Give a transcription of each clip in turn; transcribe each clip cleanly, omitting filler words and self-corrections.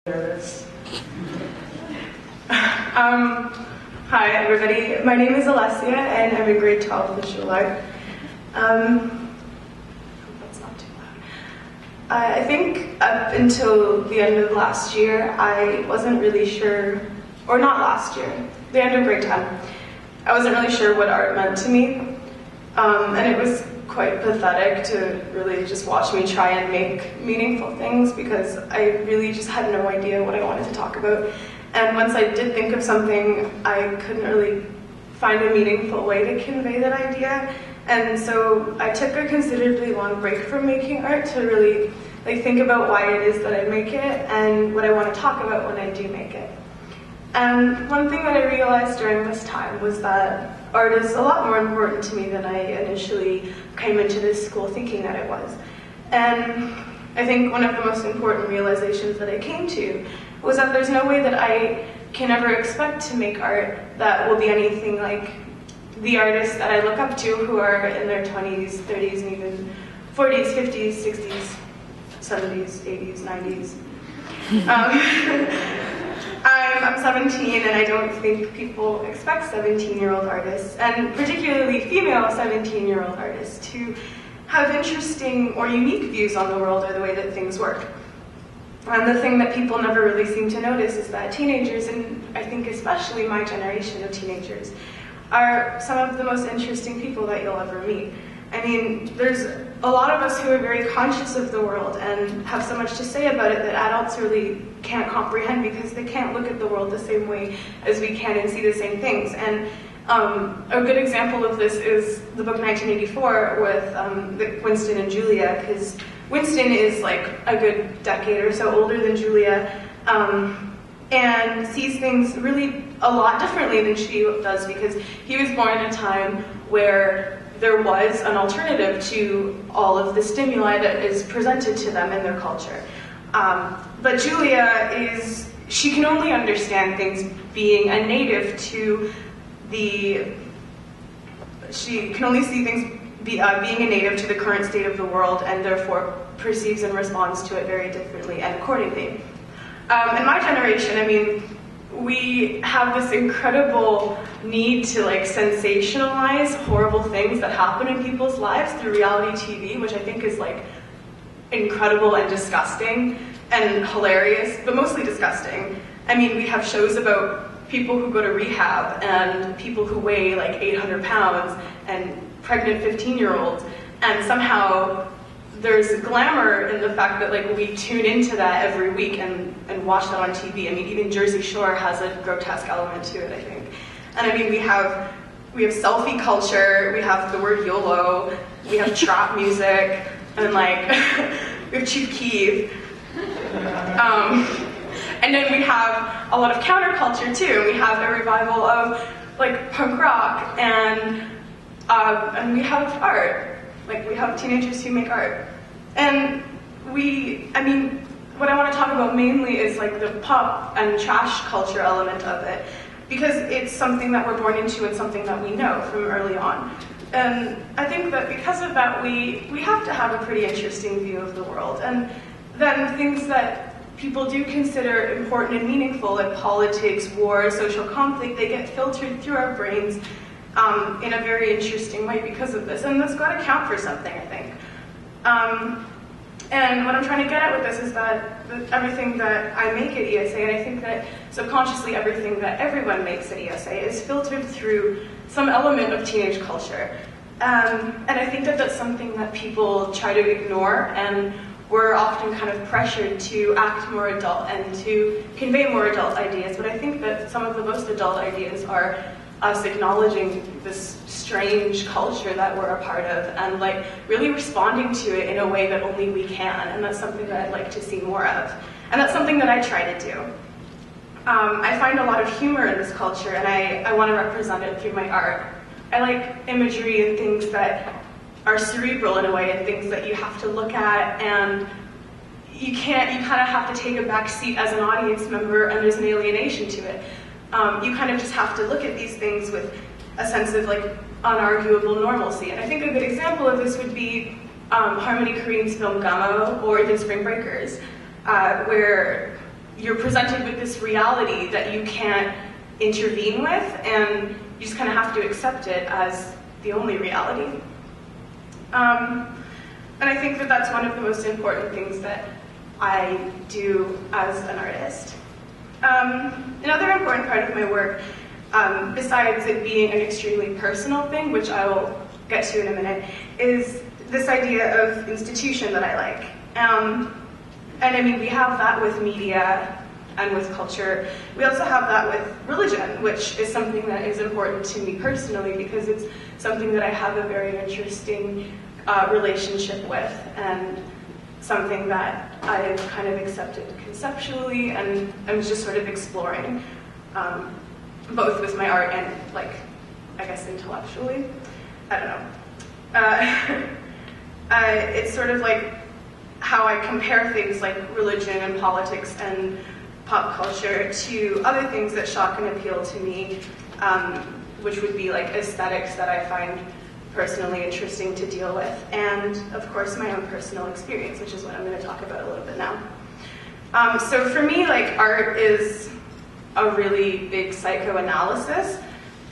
Nervous. Hi everybody, my name is Alessia and I'm in grade 12 visual art. That's not too loud. I think up until the end of last year, I wasn't really sure, or not last year, the end of grade 10, I wasn't really sure what art meant to me. And it was quite pathetic to really just watch me try and make meaningful things because I really just had no idea what I wanted to talk about. And once I did think of something, I couldn't really find a meaningful way to convey that idea. And so I took a considerably long break from making art to really think about why it is that I make it and what I want to talk about when I do make it. And one thing that I realized during this time was that art is a lot more important to me than I initially came into this school thinking that it was. And I think one of the most important realizations that I came to was that there's no way that I can ever expect to make art that will be anything like the artists that I look up to who are in their 20s, 30s, and even 40s, 50s, 60s, 70s, 80s, 90s. I'm 17 and I don't think people expect 17-year-old artists, and particularly female 17-year-old artists, to have interesting or unique views on the world or the way that things work. And the thing that people never really seem to notice is that teenagers, and I think especially my generation of teenagers, are some of the most interesting people that you'll ever meet. I mean, there's a lot of us who are very conscious of the world and have so much to say about it that adults really can't comprehend because they can't look at the world the same way as we can and see the same things. And a good example of this is the book 1984 with Winston and Julia, because Winston is like a good decade or so older than Julia, and sees things really a lot differently than she does because he was born in a time where there was an alternative to all of the stimuli that is presented to them in their culture. But Julia she can only understand things being a native to she can only see things being a native to the current state of the world and therefore perceives and responds to it very differently and accordingly. In my generation, I mean, we have this incredible need to sensationalize horrible things that happen in people's lives through reality TV, which I think is incredible and disgusting and hilarious, but mostly disgusting. I mean, we have shows about people who go to rehab and people who weigh 800 pounds and pregnant 15-year-olds, and somehow there's glamour in the fact that we tune into that every week and watch that on TV. I mean, even Jersey Shore has a grotesque element to it, I think. And I mean, we have selfie culture, we have the word YOLO, we have trap music, and we have Chief Keef. And then we have a lot of counterculture too. We have a revival of punk rock, and we have art. We have teenagers who make art. And I mean, what I want to talk about mainly is the pop and trash culture element of it, because it's something that we're born into and something that we know from early on. And I think that because of that, we have to have a pretty interesting view of the world. And then things that people do consider important and meaningful, like politics, war, social conflict, they get filtered through our brains in a very interesting way because of this. And that's got to count for something, I think. And what I'm trying to get at with this is that everything that I make at ESA, and I think that subconsciously everything that everyone makes at ESA is filtered through some element of teenage culture. And I think that that's something that people try to ignore, and we're often kind of pressured to act more adult and to convey more adult ideas. But I think that some of the most adult ideas are us acknowledging this strange culture that we're a part of and really responding to it in a way that only we can, and that's something that I'd like to see more of. And that's something that I try to do. I find a lot of humor in this culture, and I want to represent it through my art. I like imagery and things that are cerebral in a way, and things that you have to look at, and you kind of have to take a back seat as an audience member, and there's an alienation to it. You kind of just have to look at these things with a sense of unarguable normalcy. And I think a good example of this would be Harmony Korine's film Gummo, or even Spring Breakers, where you're presented with this reality that you can't intervene with, and you just kind of have to accept it as the only reality. And I think that that's one of the most important things that I do as an artist. Another important part of my work, besides it being an extremely personal thing, which I will get to in a minute, is this idea of institution that I like. And I mean, we have that with media and with culture. We also have that with religion, which is something that is important to me personally because it's something that I have a very interesting relationship with, and something that I've kind of accepted conceptually, and I'm just sort of exploring, both with my art and, like, I guess intellectually. I don't know. It's sort of like how I compare things like religion and politics and pop culture to other things that shock and appeal to me, which would be like aesthetics that I find personally interesting to deal with, and of course my own personal experience, which is what I'm going to talk about a little bit now. So for me, like, art is a really big psychoanalysis,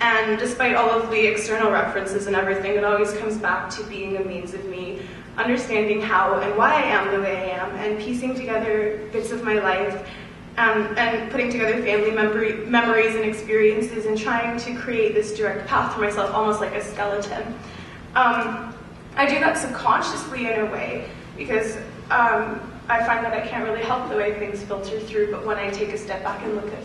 and despite all of the external references and everything, it always comes back to being a means of me understanding how and why I am the way I am, and piecing together bits of my life, and putting together family memories and experiences, and trying to create this direct path for myself, almost like a skeleton. I do that subconsciously in a way, because I find that I can't really help the way things filter through, but when I take a step back and look at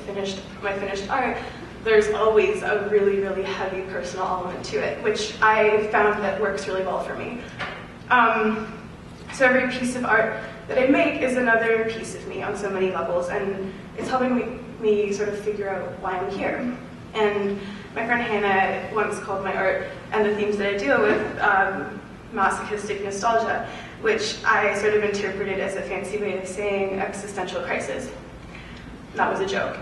my finished art, there's always a really, really heavy personal element to it, which I found that works really well for me. So every piece of art that I make is another piece of me on so many levels, and it's helping me sort of figure out why I'm here. And my friend Hannah once called my art and the themes that I deal with masochistic nostalgia, which I sort of interpreted as a fancy way of saying existential crisis. That was a joke.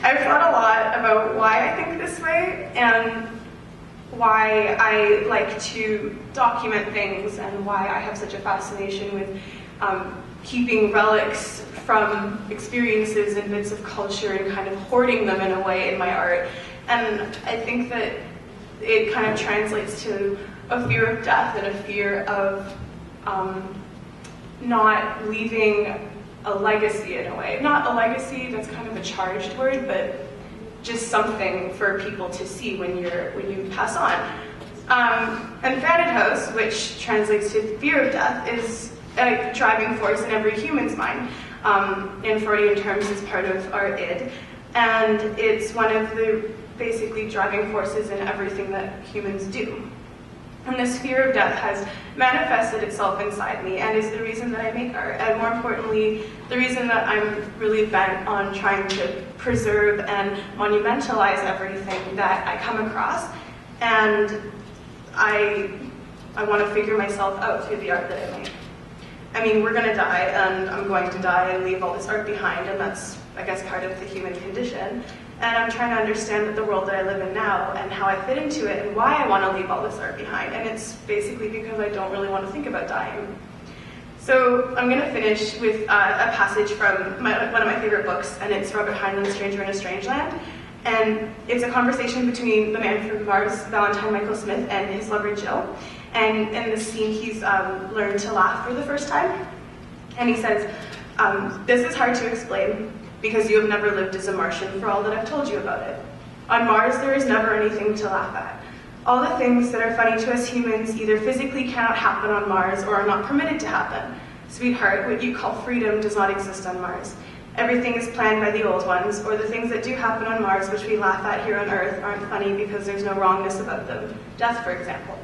I've thought a lot about why I think this way, and why I like to document things, and why I have such a fascination with keeping relics from experiences and bits of culture and kind of hoarding them in a way in my art. And I think that it kind of translates to a fear of death and a fear of not leaving a legacy in a way. Not a legacy, that's kind of a charged word, but just something for people to see when you pass on. And Thanatos, which translates to fear of death, is a driving force in every human's mind. In Freudian terms, it's part of our id, and it's one of the basically driving forces in everything that humans do. And this fear of death has manifested itself inside me, and is the reason that I make art, and more importantly, the reason that I'm really bent on trying to preserve and monumentalize everything that I come across. And I want to figure myself out through the art that I make. I mean, we're going to die, and I'm going to die and leave all this art behind, and that's, I guess, part of the human condition. And I'm trying to understand the world that I live in now, and how I fit into it, and why I want to leave all this art behind. And it's basically because I don't really want to think about dying. So I'm going to finish with a passage from one of my favorite books, and it's Robert Heinlein's Stranger in a Strange Land. And it's a conversation between the man from Mars, Valentine Michael Smith, and his lover Jill. And in this scene, he's learned to laugh for the first time. And he says, "This is hard to explain, because you have never lived as a Martian for all that I've told you about it. On Mars, there is never anything to laugh at. All the things that are funny to us humans either physically cannot happen on Mars or are not permitted to happen. Sweetheart, what you call freedom does not exist on Mars. Everything is planned by the old ones, or the things that do happen on Mars which we laugh at here on Earth aren't funny because there's no wrongness about them. Death, for example."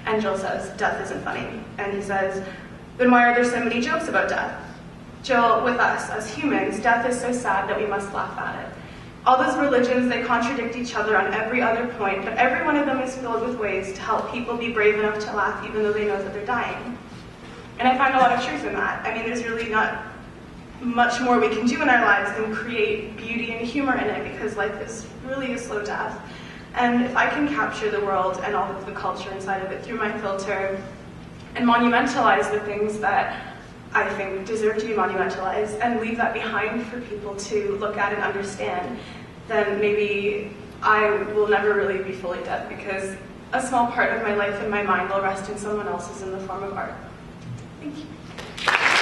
And Jill says, "Death isn't funny." And he says, "Then why are there so many jokes about death?" Jill, with us as humans, death is so sad that we must laugh at it. All those religions, they contradict each other on every other point, but every one of them is filled with ways to help people be brave enough to laugh even though they know that they're dying. And I find a lot of truth in that. I mean, there's really not much more we can do in our lives than create beauty and humor in it, because life is really a slow death. And if I can capture the world and all of the culture inside of it through my filter, and monumentalize the things that I think, deserve to be monumentalized and leave that behind for people to look at and understand, then maybe I will never really be fully dead, because a small part of my life and my mind will rest in someone else's in the form of art. Thank you.